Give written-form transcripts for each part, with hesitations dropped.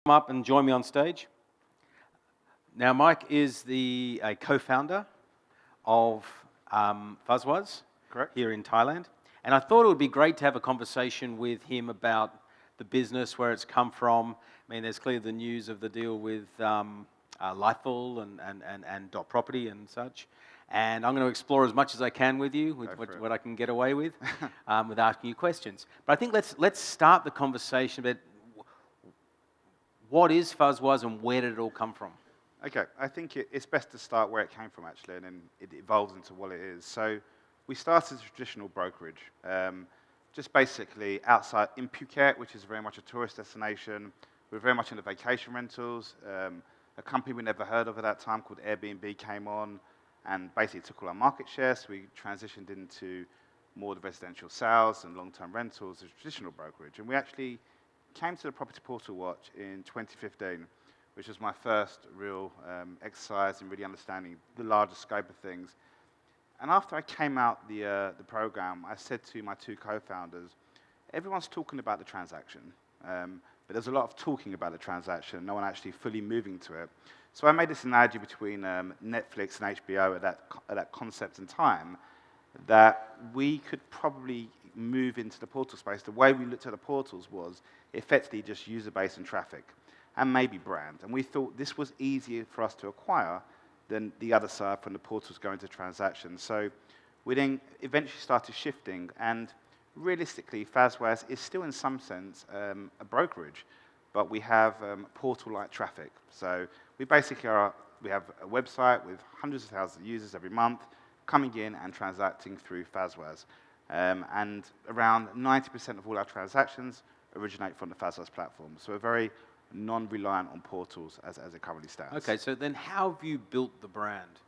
Come up and join me on stage. Now, Mike is a co-founder of FazWaz. Correct. Here in Thailand. And I thought it would be great to have a conversation with him about the business, where it's come from. I mean, there's clearly the news of the deal with Lifeful and Dot Property and such. And I'm going to explore as much as I can with you, with what I can get away with asking you questions. But I think let's start the conversation about what is FazWaz and where did it all come from? Okay, I think it's best to start where it came from, actually, and then it evolves into what it is. So we started as a traditional brokerage, just basically outside in Phuket, which is very much a tourist destination. We're very much into vacation rentals. A company we never heard of at that time called Airbnb came on and basically took all our market share, so we transitioned into more the residential sales and long-term rentals as traditional brokerage. And we actually came to the Property Portal Watch in 2015, which was my first real exercise in really understanding the larger scope of things. And after I came out the program, I said to my two co-founders, everyone's talking about the transaction, but there's a lot of talking about the transaction, no one actually fully moving to it. So I made this analogy between Netflix and HBO at that concept in time, that we could probably move into the portal space. The way we looked at the portals was effectively just user base and traffic, and maybe brand. And we thought this was easier for us to acquire than the other side from the portals going to transactions. So we then eventually started shifting, and realistically, FazWaz is still in some sense a brokerage, but we have portal-like traffic. So we basically we have a website with hundreds of thousands of users every month coming in and transacting through FazWaz. And around 90% of all our transactions originate from the FazWaz platform. So we're very non-reliant on portals as it currently stands. Okay, so then how have you built the brand?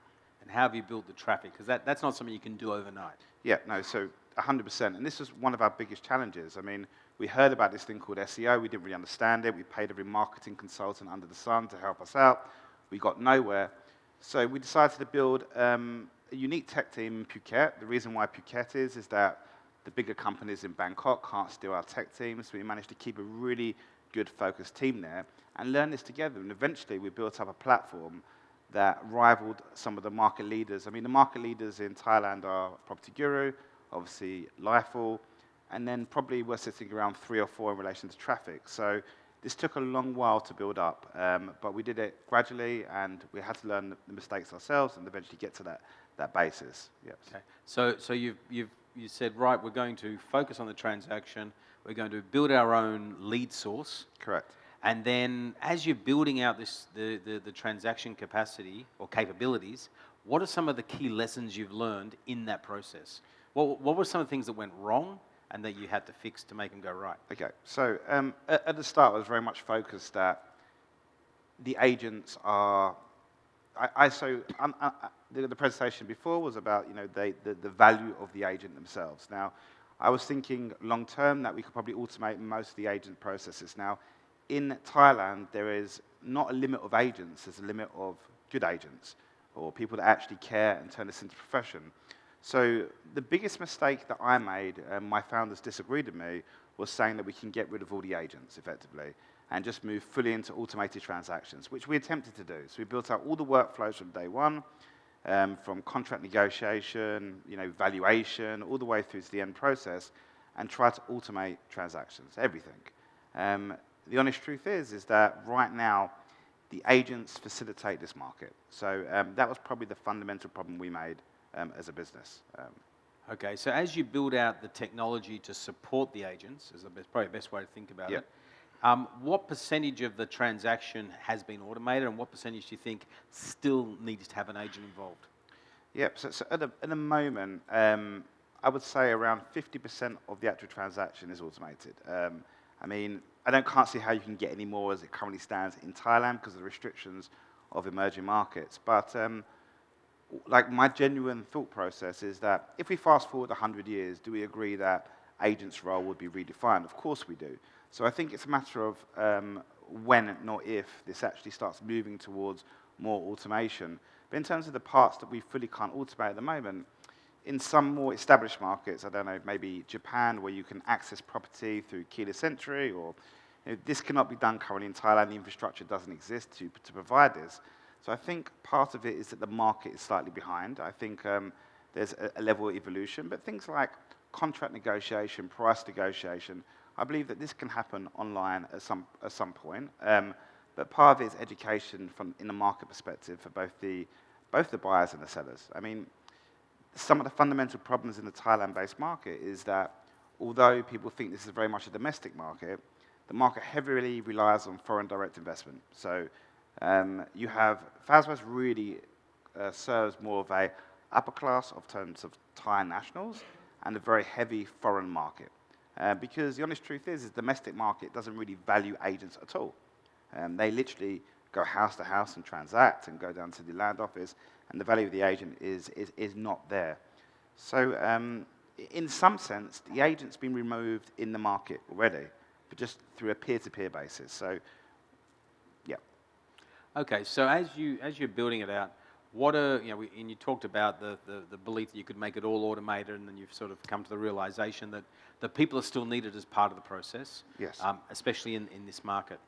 And how have you built the traffic? Because that's not something you can do overnight. Yeah, no, so 100%. And this was one of our biggest challenges. I mean, we heard about this thing called SEO. We didn't really understand it. We paid every marketing consultant under the sun to help us out. We got nowhere. So we decided to build a unique tech team in Phuket. The reason why Phuket is that the bigger companies in Bangkok can't steal our tech team. So we managed to keep a really good focused team there and learn this together. And eventually we built up a platform that rivaled some of the market leaders. I mean, the market leaders in Thailand are Property Guru, obviously Lifeful, and then probably we're sitting around 3 or 4 in relation to traffic. So this took a long while to build up, but we did it gradually, and we had to learn the mistakes ourselves and eventually get to that basis. Yes. Okay. So you said, right, we're going to focus on the transaction. We're going to build our own lead source. Correct. And then as you're building out the transaction capacity or capabilities, what are some of the key lessons you've learned in that process? What were some of the things that went wrong and that you had to fix to make them go right? Okay, so at the start I was very much focused that the agents are, the presentation before was about the value of the agent themselves. Now, I was thinking long term that we could probably automate most of the agent processes. Now, in Thailand, there is not a limit of agents, there's a limit of good agents, or people that actually care and turn this into a profession. So the biggest mistake that I made, and my founders disagreed with me, was saying that we can get rid of all the agents, effectively, and just move fully into automated transactions, which we attempted to do. So we built out all the workflows from day one, from contract negotiation, valuation, all the way through to the end process, and try to automate transactions, everything. The honest truth is that right now, the agents facilitate this market. So that was probably the fundamental problem we made as a business. Okay, so as you build out the technology to support the agents, is probably the best way to think about it, what percentage of the transaction has been automated, and what percentage do you think still needs to have an agent involved? Yep, so at the moment, I would say around 50% of the actual transaction is automated. I mean, can't see how you can get any more as it currently stands in Thailand because of the restrictions of emerging markets. But like my genuine thought process is that if we fast forward 100 years, do we agree that agents' role would be redefined? Of course we do. So I think it's a matter of when, not if, this actually starts moving towards more automation. But in terms of the parts that we fully can't automate at the moment, in some more established markets, I don't know, maybe Japan, where you can access property through keyless entry, or This cannot be done currently in Thailand. The infrastructure doesn't exist to provide this. So I think part of it is that the market is slightly behind. I think there's a level of evolution, but things like contract negotiation, price negotiation, I believe that this can happen online at some point. But part of it is education in a market perspective for both the buyers and the sellers. I mean, some of the fundamental problems in the Thailand-based market is that although people think this is very much a domestic market, the market heavily relies on foreign direct investment. So you have FazWaz really serves more of a upper class of terms of Thai nationals and a very heavy foreign market. Because the honest truth is the domestic market doesn't really value agents at all. They literally go house to house and transact and go down to the land office, and the value of the agent is not there. So in some sense, the agent's been removed in the market already, but just through a peer-to-peer basis. So, yeah. Okay, so as you're building it out, what are, and you talked about the belief that you could make it all automated, and then you've sort of come to the realization that the people are still needed as part of the process, Yes. Especially in this market.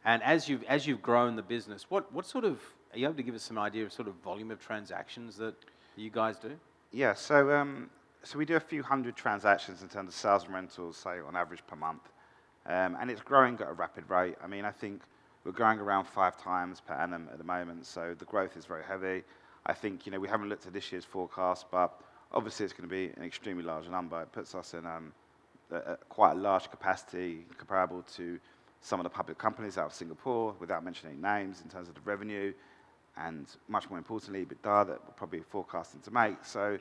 And as you've grown the business, what sort of, are you able to give us some idea of sort of volume of transactions that you guys do? Yeah, so we do a few hundred transactions in terms of sales and rentals, say, on average per month. And it's growing at a rapid rate. I mean, I think we're growing around 5 times per annum at the moment, so the growth is very heavy. I think, we haven't looked at this year's forecast, but obviously it's going to be an extremely large number. It puts us in quite a large capacity comparable to some of the public companies out of Singapore, without mentioning names, in terms of the revenue, and much more importantly, EBITDA that we're probably forecasting to make. So,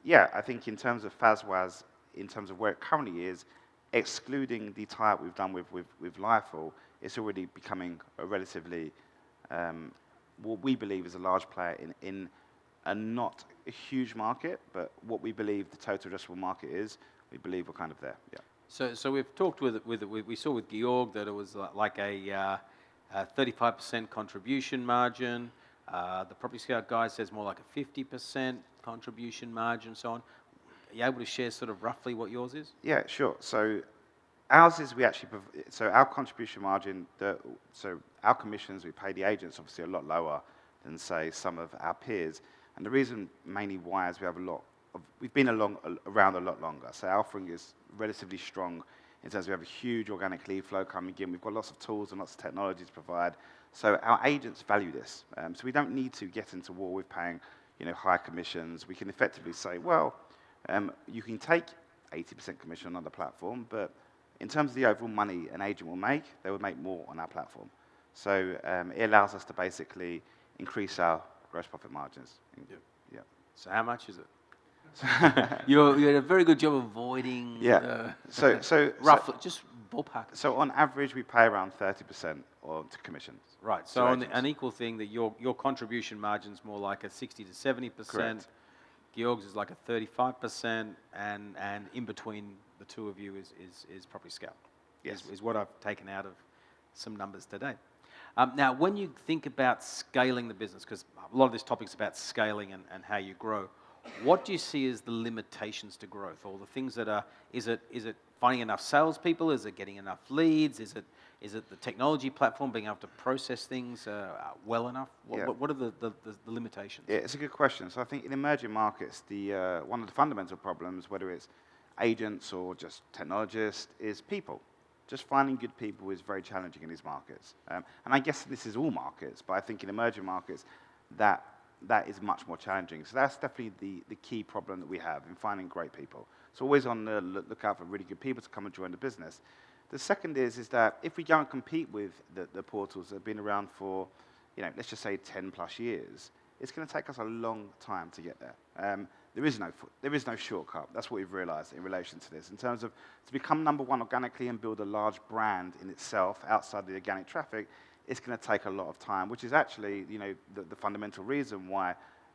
yeah, I think in terms of FazWaz, in terms of where it currently is, excluding the tie-up we've done with Lifeful, it's already becoming a relatively, what we believe is a large player in a not a huge market, but what we believe the total addressable market is, we believe we're kind of there, yeah. So we've talked we saw with Georg that it was like a 35% contribution margin. The Property Scout guy says more like a 50% contribution margin, so on. Are you able to share sort of roughly what yours is? Yeah, sure. So ours is so our contribution margin, so our commissions we pay the agents obviously a lot lower than, say, some of our peers. And the reason mainly why is we've been around a lot longer. So our offering is relatively strong in terms of we have a huge organic lead flow coming in. We've got lots of tools and lots of technology to provide. So our agents value this. So we don't need to get into war with paying, high commissions. We can effectively say, well, you can take 80% commission on the platform, but in terms of the overall money an agent will make, they will make more on our platform. So it allows us to basically increase our gross profit margins. Yep. Yeah. So how much is it? You did a very good job avoiding. Yeah. So roughly, just ballpark. So on average, we pay around 30% to commissions. Right. So on an equal thing, that your contribution margin's more like a 60 to 70%. Correct. Georg's is like a 35%, and in between the two of you is Property Scout. Yes. Is what I've taken out of some numbers today. Now, when you think about scaling the business, because a lot of this topic's about scaling and how you grow, what do you see as the limitations to growth, or the things that are? Is it finding enough salespeople? Is it getting enough leads? Is it the technology platform being able to process things well enough? What are the limitations? Yeah, it's a good question. So I think in emerging markets, one of the fundamental problems, whether it's agents or just technologists, is people. Just finding good people is very challenging in these markets. And I guess this is all markets, but I think in emerging markets, that is much more challenging. So that's definitely the key problem that we have in finding great people. So always on the lookout for really good people to come and join the business. The second is that if we go and compete with the portals that have been around for, let's just say 10 plus years, it's going to take us a long time to get there. There is no shortcut. That's what we've realized in relation to this. In terms of to become number one organically and build a large brand in itself outside the organic traffic, it's going to take a lot of time, which is actually, the fundamental reason why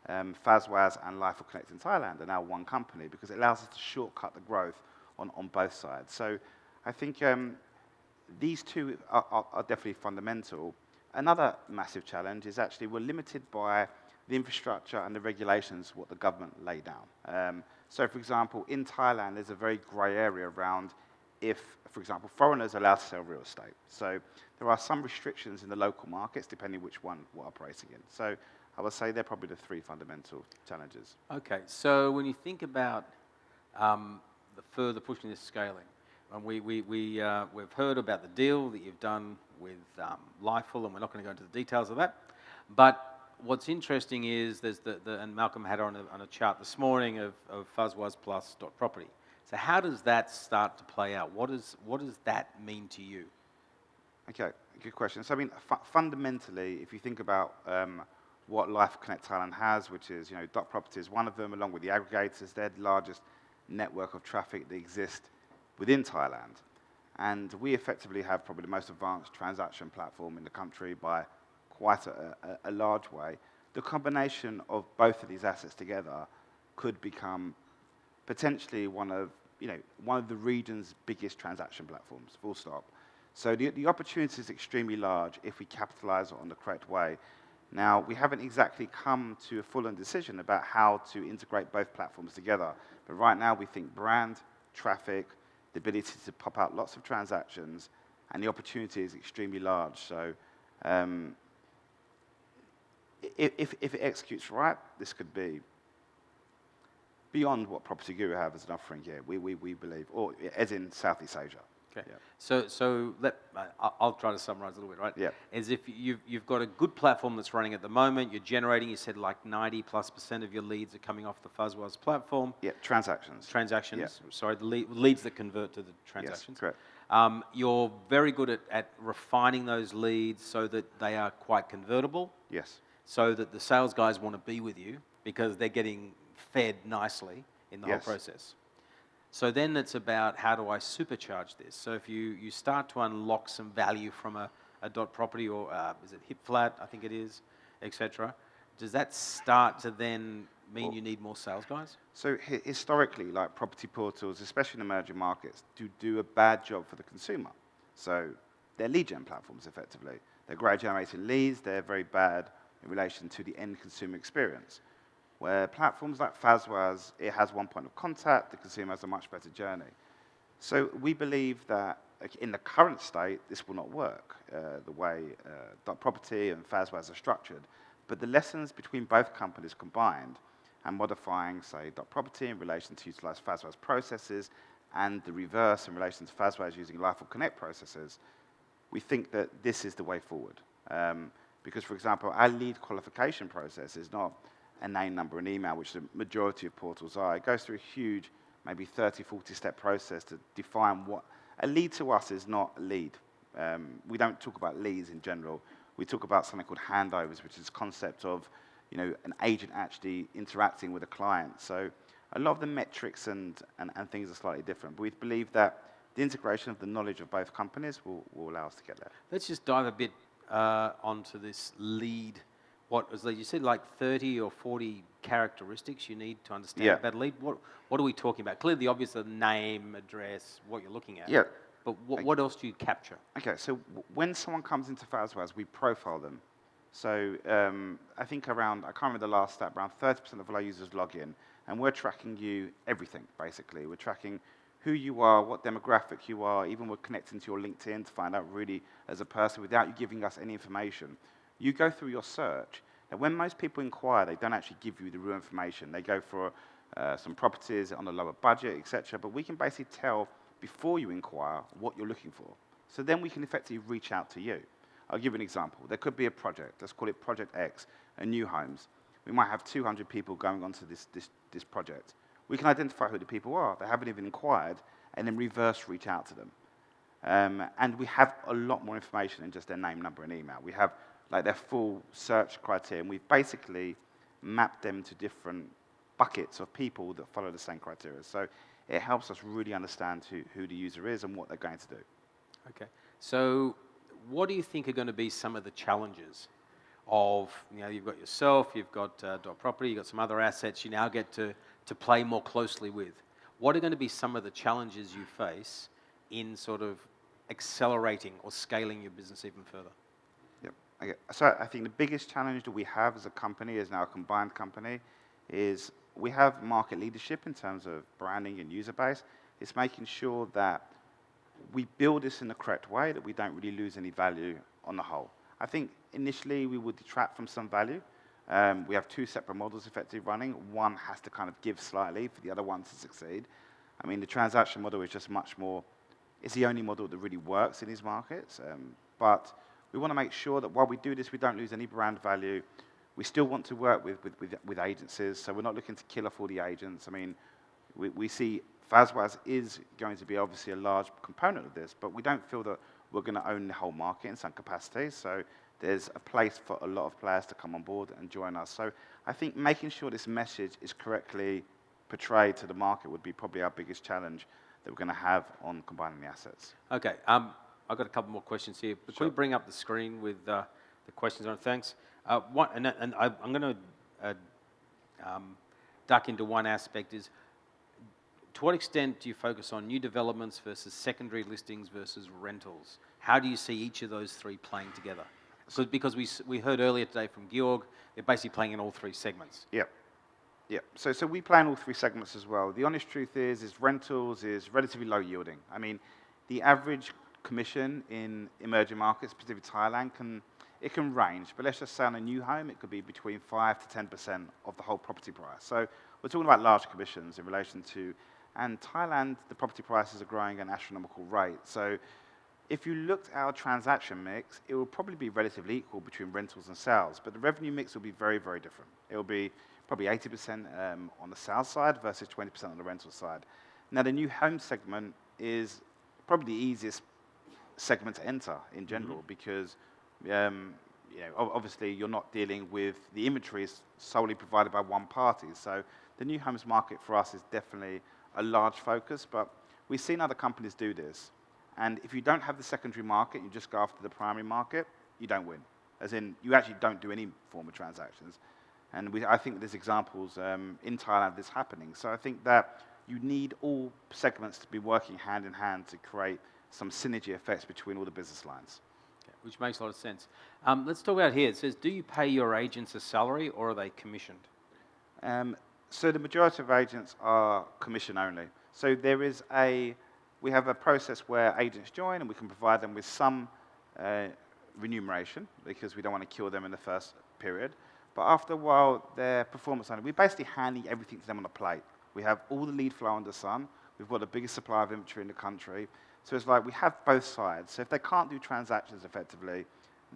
FazWaz and Lifeful Connect in Thailand are now one company, because it allows us to shortcut the growth on both sides. So I think these two are definitely fundamental. Another massive challenge is actually we're limited by the infrastructure and the regulations what the government lay down. So, for example, in Thailand, there's a very grey area around if, for example, foreigners are allowed to sell real estate. So there are some restrictions in the local markets depending which one we're operating in. So I would say they're probably the three fundamental challenges. Okay, so when you think about the further pushing this scaling, and we've heard about the deal that you've done with Lifeful, and we're not going to go into the details of that, but what's interesting is there's and Malcolm had on a chart this morning of FazWaz plus .property. So how does that start to play out? What does that mean to you? Okay, good question. So I mean, fundamentally, if you think about what Life Connect Thailand has, which is, .property is one of them, along with the aggregators, they're the largest network of traffic that exists within Thailand. And we effectively have probably the most advanced transaction platform in the country by quite a large way. The combination of both of these assets together could become potentially one of the region's biggest transaction platforms, full stop. So the opportunity is extremely large if we capitalize on the correct way. Now, we haven't exactly come to a full decision about how to integrate both platforms together, but right now we think brand, traffic, the ability to pop out lots of transactions, and the opportunity is extremely large. So if it executes right, this could be beyond what Property Guru have as an offering here, we believe, or as in Southeast Asia. Okay. Yeah. So I'll try to summarize a little bit, right? Yeah. As if you've got a good platform that's running at the moment, you're generating, you said like 90+% of your leads are coming off the FazWaz platform. Yeah, transactions. Transactions, Yeah. Sorry, the leads that convert to the transactions. Yes, correct. You're very good at refining those leads so that they are quite convertible. Yes. So that the sales guys want to be with you because they're getting fed nicely in the whole process. So then it's about how do I supercharge this? So if you start to unlock some value from a .property or is it hip flat, I think it is, etc. Does that start to then mean you need more sales guys? So historically, like property portals, especially in emerging markets, do a bad job for the consumer. So they're lead gen platforms, effectively. They're great generating leads. They're very bad in relation to the end consumer experience. Where platforms like FazWaz, it has one point of contact, the consumer has a much better journey. So we believe that in the current state, this will not work, the way .property and FazWaz are structured. But the lessons between both companies combined and modifying, say, .property in relation to utilize FazWaz processes and the reverse in relation to FazWaz using Lifeful Connect processes, we think that this is the way forward. Because, for example, our lead qualification process is not a name, number, and email, which the majority of portals are. It goes through a huge, maybe 30, 40-step process to define what a lead to us is. Not a lead. We don't talk about leads in general. We talk about something called handovers, which is the concept of an agent actually interacting with a client. So a lot of the metrics and things are slightly different. But we believe that the integration of the knowledge of both companies will allow us to get there. Let's just dive a bit onto this lead. What was you said, like 30 or 40 characteristics you need to understand about a lead? What are we talking about? Clearly, the obvious, the name, address, what you're looking at. Yeah. But what else do you capture? Okay, so when someone comes into FazWaz, we profile them. So I think I can't remember the last stat, around 30% of all our users log in, and we're tracking you everything, basically. We're tracking who you are, what demographic you are, even we're connecting to your LinkedIn to find out really as a person without you giving us any information. You go through your search. Now, when most people inquire, they don't actually give you the real information. They go for some properties on a lower budget, etc. But we can basically tell before you inquire what you're looking for. So then we can effectively reach out to you. I'll give you an example. There could be a project. Let's call it Project X, a new homes. We might have 200 people going onto this project. We can identify who the people are. They haven't even inquired, and then reverse reach out to them. And we have a lot more information than just their name, number, and email. We have their full search criteria, and we've basically mapped them to different buckets of people that follow the same criteria. So it helps us really understand who the user is and what they're going to do. Okay. So what do you think are going to be some of the challenges of, you've got yourself, you've got .property, you've got some other assets you now get to play more closely with. What are going to be some of the challenges you face in sort of accelerating or scaling your business even further? Okay. So I think the biggest challenge that we have as a company, as now a combined company, is we have market leadership in terms of branding and user base. It's making sure that we build this in the correct way that we don't really lose any value on the whole. I think initially we would detract from some value. We have two separate models effectively running. One has to kind of give slightly for the other one to succeed. I mean, the transaction model is just much more, it's the only model that really works in these markets. But we want to make sure that while we do this, we don't lose any brand value. We still want to work with agencies, so we're not looking to kill off all the agents. I mean, we see FazWaz is going to be obviously a large component of this, but we don't feel that we're going to own the whole market in some capacity. So there's a place for a lot of players to come on board and join us. So I think making sure this message is correctly portrayed to the market would be probably our biggest challenge that we're going to have on combining the assets. Okay, I've got a couple more questions here. But Sure. Can we bring up the screen with the questions on it? Thanks. I'm going to duck into one aspect is, to what extent do you focus on new developments versus secondary listings versus rentals? How do you see each of those three playing together? Because we heard earlier today from Georg, they're basically playing in all three segments. Yeah. Yeah, so we play in all three segments as well. The honest truth is rentals is relatively low yielding. I mean, the average commission in emerging markets, particularly Thailand, can range. But let's just say on a new home, it could be between 5 to 10% of the whole property price. So we're talking about large commissions in relation to, and Thailand, the property prices are growing at an astronomical rate. So if you looked at our transaction mix, it will probably be relatively equal between rentals and sales, but the revenue mix will be very, very different. It will be probably 80% on the sales side versus 20% on the rental side. Now, the new home segment is probably the easiest segment to enter in general because obviously you're not dealing with the inventory is solely provided by one party. So the new homes market for us is definitely a large focus, but we've seen other companies do this. And if you don't have the secondary market, you just go after the primary market, you don't win. As in, you actually don't do any form of transactions. And I think there's examples in Thailand that's happening. So I think that you need all segments to be working hand in hand to create some synergy effects between all the business lines. Okay, which makes a lot of sense. Let's talk about here. It says, do you pay your agents a salary or are they commissioned? So the majority of agents are commission only. So we have a process where agents join and we can provide them with some remuneration because we don't want to kill them in the first period. But after a while, their performance only. We're basically handing everything to them on a plate. We have all the lead flow under the sun. We've got the biggest supply of inventory in the country. So it's like we have both sides. So if they can't do transactions effectively,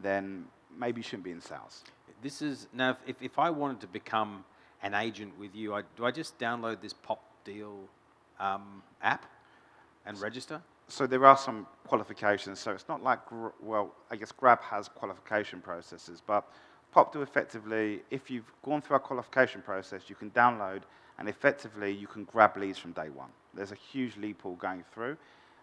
then maybe you shouldn't be in sales. This is, now, if I wanted to become an agent with you, do I just download this Pop Deal app and register? So there are some qualifications. So it's not like, I guess Grab has qualification processes, but PopDeal effectively, if you've gone through our qualification process, you can download and effectively you can grab leads from day one. There's a huge lead pool going through.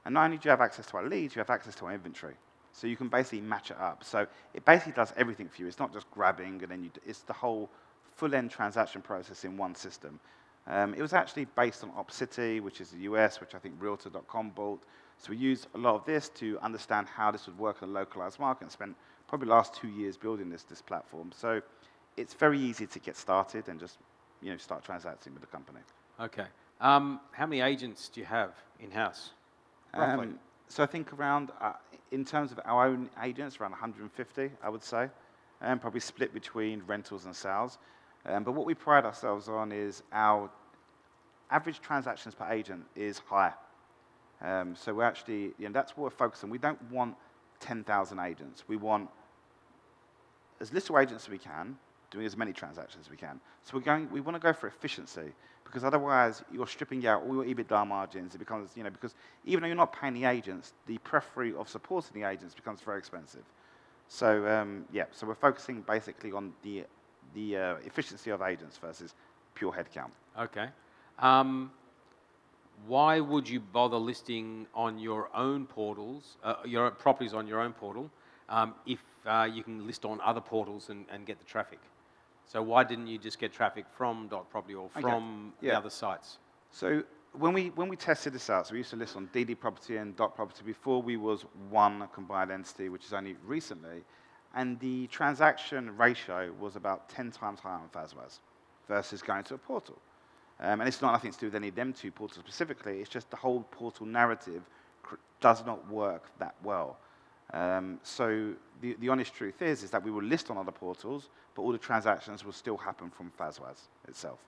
And not only do you have access to our leads, you have access to our inventory. So you can basically match it up. So it basically does everything for you. It's not just grabbing and then it's the whole full-end transaction process in one system. It was actually based on OpCity, which is the US, which I think Realtor.com bought. So we used a lot of this to understand how this would work in a localized market and spent probably the last 2 years building this platform. So it's very easy to get started and just start transacting with the company. Okay. How many agents do you have in-house, roughly? So I think around, in terms of our own agents, around 150, I would say, and probably split between rentals and sales. But what we pride ourselves on is our average transactions per agent is high. So we're actually, that's what we're focused on. We don't want 10,000 agents. We want as little agents as we can, doing as many transactions as we can. So we want to go for efficiency, because otherwise you're stripping out all your EBITDA margins. It becomes, because even though you're not paying the agents, the periphery of supporting the agents becomes very expensive. So so we're focusing basically on the efficiency of agents versus pure headcount. Okay. Why would you bother listing on your own portals, your properties on your own portal, if you can list on other portals and get the traffic? So why didn't you just get traffic from .property or from the other sites? So when we tested this out, so we used to list on DD Property and .property before we was one combined entity, which is only recently, and the transaction ratio was about 10 times higher on FazWaz versus going to a portal. And it's not nothing to do with any of them two portals specifically, it's just the whole portal narrative does not work that well. So the honest truth is that we will list on other portals, but all the transactions will still happen from FazWaz itself.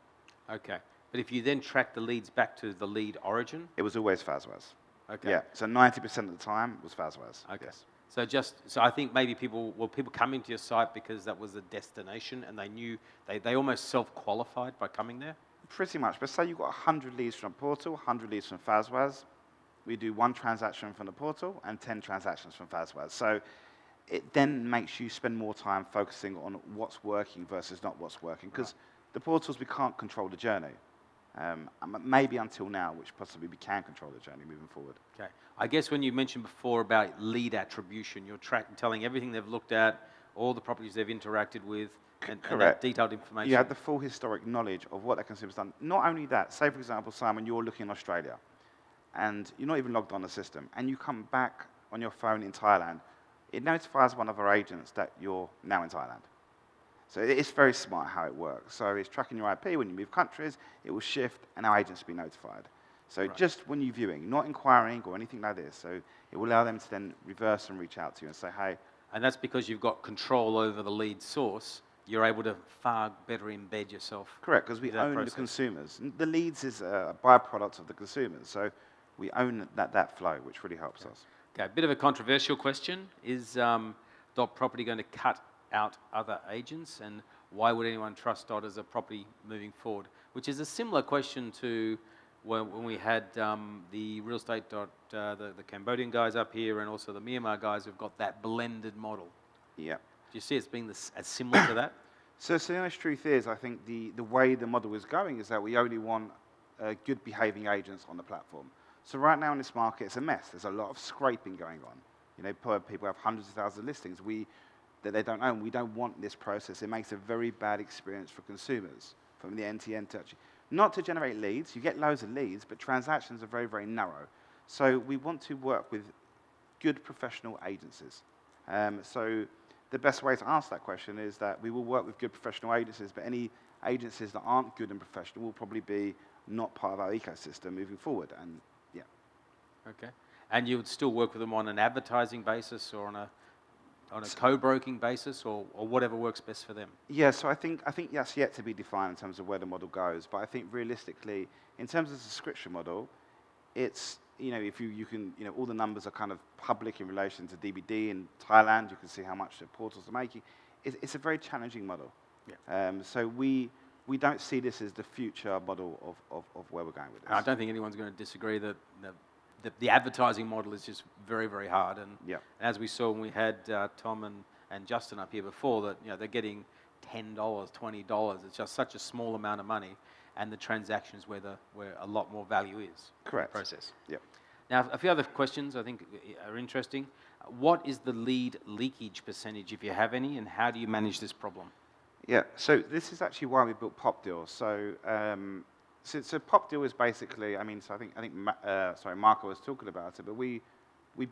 Okay. But if you then track the leads back to the lead origin? It was always FazWaz. Okay. Yeah, so 90% of the time was FazWaz. Okay. Yes. So I think maybe people come into your site because that was a destination and they knew, they almost self-qualified by coming there? Pretty much, but say you've got 100 leads from portal, 100 leads from FazWaz, we do 1 transaction from the portal and 10 transactions from FazWaz. So it then makes you spend more time focusing on what's working versus not what's working, because the portals, we can't control the journey. Maybe until now, which possibly we can control the journey moving forward. Okay. I guess when you mentioned before about lead attribution, you're telling everything they've looked at, all the properties they've interacted with, and that detailed information. You have the full historic knowledge of what that consumer's done. Not only that, say for example, Simon, you're looking in Australia, and you're not even logged on the system, and you come back on your phone in Thailand, it notifies one of our agents that you're now in Thailand. So it's very smart how it works. So it's tracking your IP. When you move countries, it will shift, and our agents will be notified. So just when you're viewing, not inquiring or anything like this. So it will allow them to then reverse and reach out to you and say, hey. And that's because you've got control over the lead source. You're able to far better embed yourself. Correct, because we own the consumers. The leads is a byproduct of the consumers. So we own that flow, which really helps us. Okay, a bit of a controversial question. Is Dot Property going to cut out other agents, and why would anyone trust Dot as a property moving forward? Which is a similar question to when we had the real estate Dot, the Cambodian guys up here, and also the Myanmar guys who've got that blended model. Yeah. Do you see it's being as similar to that? So the honest truth is, I think the way the model is going is that we only want good behaving agents on the platform. So right now in this market, it's a mess. There's a lot of scraping going on. You know, people have hundreds of thousands of listings that they don't own. We don't want this process. It makes a very bad experience for consumers from the end-to-end touch. Not to generate leads. You get loads of leads, but transactions are very, very narrow. So we want to work with good professional agencies. So the best way to answer that question is that we will work with good professional agencies, but any agencies that aren't good and professional will probably be not part of our ecosystem moving forward. And yeah. Okay. And you would still work with them on an advertising basis or on a co-broking basis, or whatever works best for them? Yeah, so I think that's yet to be defined in terms of where the model goes. But I think realistically, in terms of the subscription model, it's, you know, if you can, you know, all the numbers are kind of public in relation to DBD in Thailand. You can see how much the portals are making. It's a very challenging model. Yeah. So we don't see this as the future model of where we're going with this. I don't think anyone's going to disagree that the advertising model is just very, very hard. And as we saw when we had Tom and Justin up here before, that, you know, they're getting $10, $20. It's just such a small amount of money, and the transaction is where a lot more value is. Correct. In the process. Yep. Now, a few other questions I think are interesting. What is the lead leakage percentage, if you have any, and how do you manage this problem? Yeah, so this is actually why we built Pop Deal. So Pop Deal is basically, I think Marco was talking about it, but we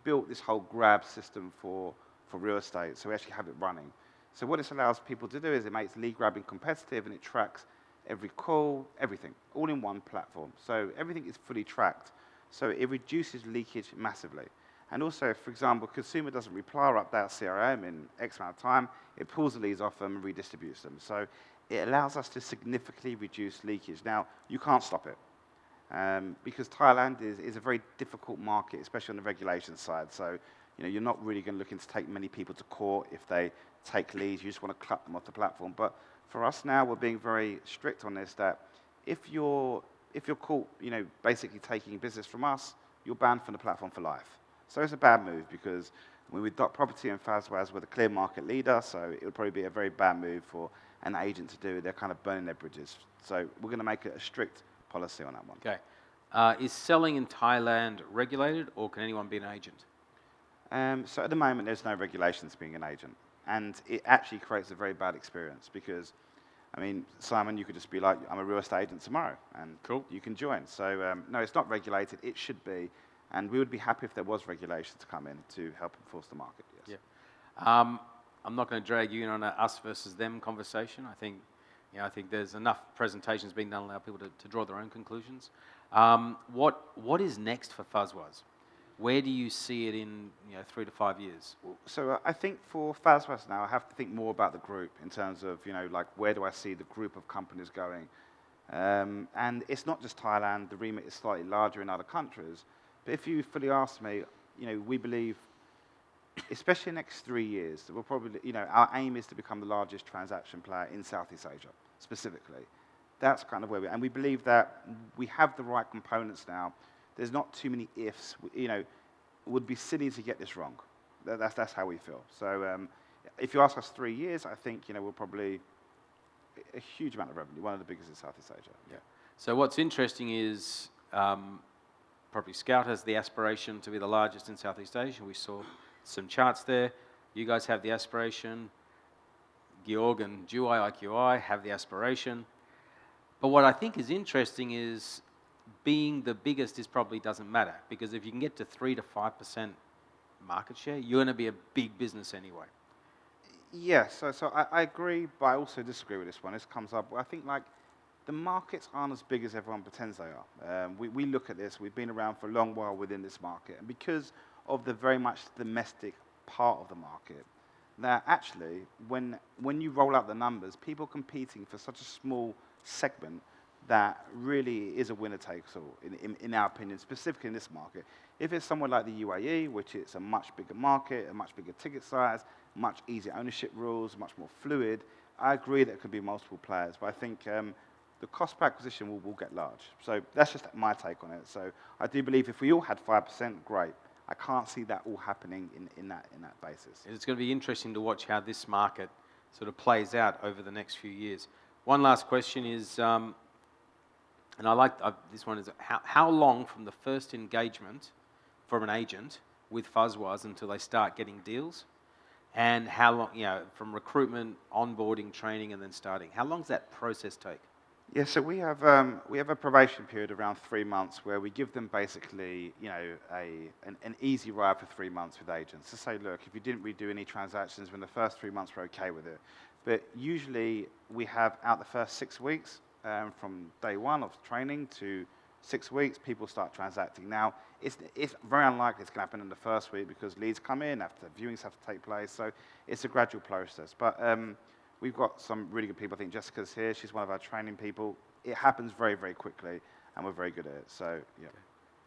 built this whole grab system for real estate, so we actually have it running. So what this allows people to do is it makes lead grabbing competitive, and it tracks every call, everything, all in one platform. So everything is fully tracked. So it reduces leakage massively. And also, if, for example, a consumer doesn't reply or update CRM in X amount of time, it pulls the leads off them and redistributes them. So it allows us to significantly reduce leakage. Now, you can't stop it, because Thailand is a very difficult market, especially on the regulation side. So, you know, you're not really going to looking to take many people to court if they take leads. You just want to cut them off the platform. But for us now, we're being very strict on this, that if you're caught, you know, basically taking business from us, you're banned from the platform for life. So it's a bad move, because with Dot Property and FazWaz, we're the clear market leader, so it would probably be a very bad move for an agent to do. They're kind of burning their bridges. So we're going to make it a strict policy on that one. Okay. Is selling in Thailand regulated, or can anyone be an agent? So at the moment, there's no regulations being an agent. And it actually creates a very bad experience, because, I mean, Simon, you could just be like, I'm a real estate agent tomorrow, and cool, you can join. So no, it's not regulated. It should be. And we would be happy if there was regulation to come in to help enforce the market, yes. Yeah. I'm not going to drag you in on a us versus them conversation. I think there's enough presentations being done to allow people to draw their own conclusions. What is next for FazWaz? Where do you see it in 3 to 5 years? So I think for FazWaz now, I have to think more about the group in terms of, like where do I see the group of companies going? And it's not just Thailand, the remit is slightly larger in other countries. But if you fully ask me, we believe, especially in the next 3 years, that we'll probably, our aim is to become the largest transaction player in Southeast Asia, specifically. That's kind of where and we believe that we have the right components now. There's not too many ifs. It would be silly to get this wrong. That's how we feel. So if you ask us 3 years, I think we'll probably a huge amount of revenue, one of the biggest in Southeast Asia. Yeah. So what's interesting is probably Scout has the aspiration to be the largest in Southeast Asia. We saw some charts there. You guys have the aspiration. Georg and Juai IQI have the aspiration. But what I think is interesting is being the biggest probably doesn't matter, because if you can get to 3 to 5% market share, you're going to be a big business anyway. Yeah, so I agree, but I also disagree with this one. This comes up, I think the markets aren't as big as everyone pretends they are. We look at this, we've been around for a long while within this market, and because of the very much domestic part of the market, that actually, when you roll out the numbers, people competing for such a small segment that really is a winner-takes-all, in our opinion, specifically in this market. If it's somewhere like the UAE, which is a much bigger market, a much bigger ticket size, much easier ownership rules, much more fluid, I agree that it could be multiple players, but I think the cost per acquisition will get large. So that's just my take on it. So I do believe if we all had 5%, great. I can't see that all happening in that basis. It's going to be interesting to watch how this market sort of plays out over the next few years. One last question is, and this one is, how long from the first engagement from an agent with FazWaz until they start getting deals? And how long, from recruitment, onboarding, training, and then starting, how long does that process take? Yeah, so we have a probation period around 3 months where we give them basically, an easy ride for 3 months with agents to say, look, if you didn't redo any transactions within the first 3 months, we're okay with it. But usually we have out the first 6 weeks, from day one of training to 6 weeks, people start transacting. Now, it's very unlikely it's going to happen in the first week because leads come in, viewings have to take place, so it's a gradual process. But we've got some really good people. I think Jessica's here. She's one of our training people. It happens very, very quickly, and we're very good at it. So, yeah.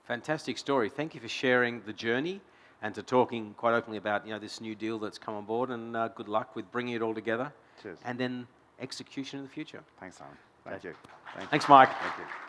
Fantastic story. Thank you for sharing the journey and to talking quite openly about this new deal that's come on board. And good luck with bringing it all together. Cheers. And then execution in the future. Thanks, Simon. Thank you. Thanks, Mike. Thank you.